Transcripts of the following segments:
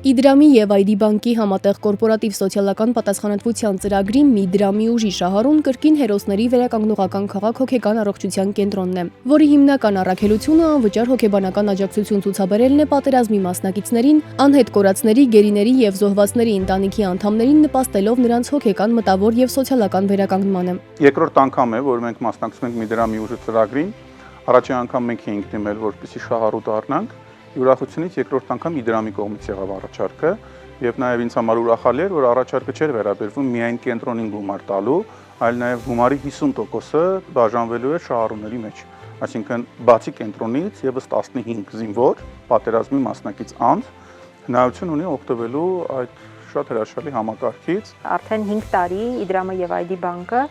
Իդրամի եւ ID բանկի համատեղ կորպորատիվ սոցիալական պատասխանատվության ծրագրի մի դրամի ուժի շահառուն կրկին հերոսների վերականգնողական քաղաք հոգեկան առողջության կենտրոնն է, որի հիմնական առաքելությունը անվճար հոգեբանական աջակցություն ցուցաբերելն է պատերազմի մասնակիցներին, անհետ կորածների, գերիների եւ զոհվածների ընտանիքի անդամներին նպաստելով նրանց հոգեկան, մտավոր եւ սոցիալական վերականգնմանը։ Երկրորդ անգամ է, որ մենք մասնակցում ենք մի դրամի ուժի ծրագրին, առաջի անգամ մենք էինք դիմել, որպեսզի շահառու դառնանք։ Ուրախությունից երկրորդ անգամ Իդրամի կողմից եղավ առաջարկը եւ նաեւ ինձ համար ուրախալի էր, որ առաջարկը չէր վերաբերվում միայն կենտրոնին գումար տալու, այլ նաեւ գումարի 50%-ը բաժանվելու էր շահառուների մեջ։ Այսինքն բացի կենտրոնից եւս 15 զինվոր պատերազմի մասնակից անձ հնարավորություն ունի օգտվելու այդ շատ հրաշալի համակարգից։ Արդեն 5 տարի Իդրամը եւ ID բանկը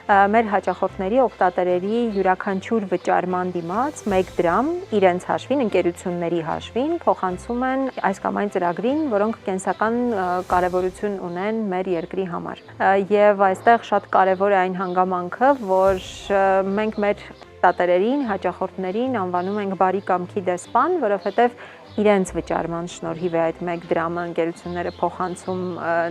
մեր հաճախորդների օգտատերերի յուրաքանչյուր վճարման դիմաց 1 դրամ իրենց հաշվին, ընկերությունների հաշվին փոխանցում են այս կամ այն ծրագրին, որոնք կենսական կարևորություն ունեն մեր երկրի համար։ Եվ այստեղ շատ կարևոր է այն հանգամանքը, որ մենք մեր օգտատերերին, հաճախորդներին անվանում ենք բարի կամքի դեսպան, որովհետև իրենց վճարման շնորհիվ է այդ 1 դրամը ընկերությունները փոխանցում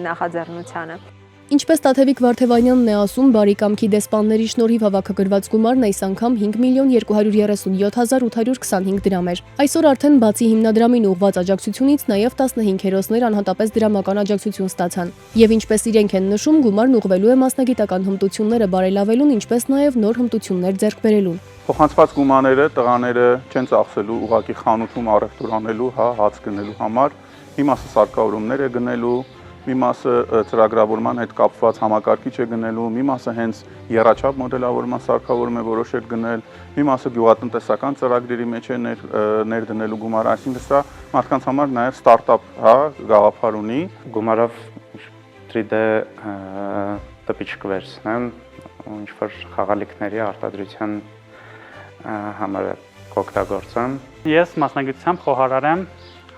նախաձեռնությանը։ Ինչպես Տաթևիկ Վարդևանյանն է ասում, բարի կամքի դեսպանների շնորհիվ հավաքագրված գումարն այս անգամ 5.237.825 դրամ էր։ Այսօր արդեն բացի հիմնադրամին ուղղված աջակցությունից նաև 15 հերոսներ անհատապես դրամական աջակցություն ստացան։ Եվ ինչպես իրենք են նշում, գումարն ուղղվելու է մասնագիտական հմտությունները բարելավելուն, ինչպես նաև նոր հմտություններ ձեռք բերելուն։ Փոխանցված գումարները տղաները չեն ծախսելու ուղղակի խանութում առևտուր անելու, հաց գնելու համար, մի մասը սարքավորումներ է գնելու, մի մասը ծրագրավորման հետ կապված համակարգիչ է գնելու, մի մասը հենց եռաչափ մոդելավորման սարքավորում է որոշել գնել, մի մասը գյուղատնտեսական ծրագրերի մեջ է ներդնելու գումարը, այսինքն սա մարդկանց համար նաև ստարտափ, գաղափար ունի։ Գումարով 3D տպիչ կվերցնեմ, ինչ որ խաղալիքների արտադրության համար կօգտագործեմ։ Ես մասնագիտությամբ խոհարար եմ,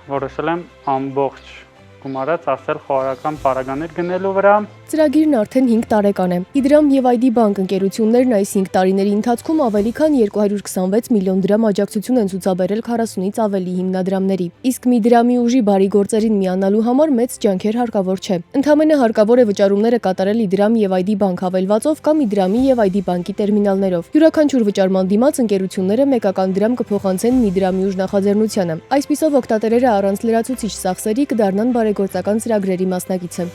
որոշել եմ ամբողջ գումարը ծախսել խոհարական պարագաներ գնելու վրա։ Ծրագիրն արդեն 5 տարեկան է։ Իդրամ եւ ID բանկ ընկերություններն այս 5 տարիների ընթացքում ավելի քան 226 միլիոն դրամ աջակցություն են ցուցաբերել 40-ից ավելի հիմնադրամների։ Իսկ մի դրամի ուժի բարի գործերին միանալու համար մեծ ջանքեր հարկավոր չէ։ Ընդհանրապես հարկավոր է վճարումները կատարել Իդրամ եւ ID բանկ հավելվածով կամ Իդրամի եւ ID բանկի տերմինալներով։ Յուրաքանչյուր վճարման դիմաց ընկերությունները մեկական դրամ կփոխանցեն մի դրամի ուժ նախաձեռնությանը։ Այսպիսով օգտատերերը առանց լրացուցիչ ծախսերի կդառնան բարեգործական ծրագրերի մասնակիցը։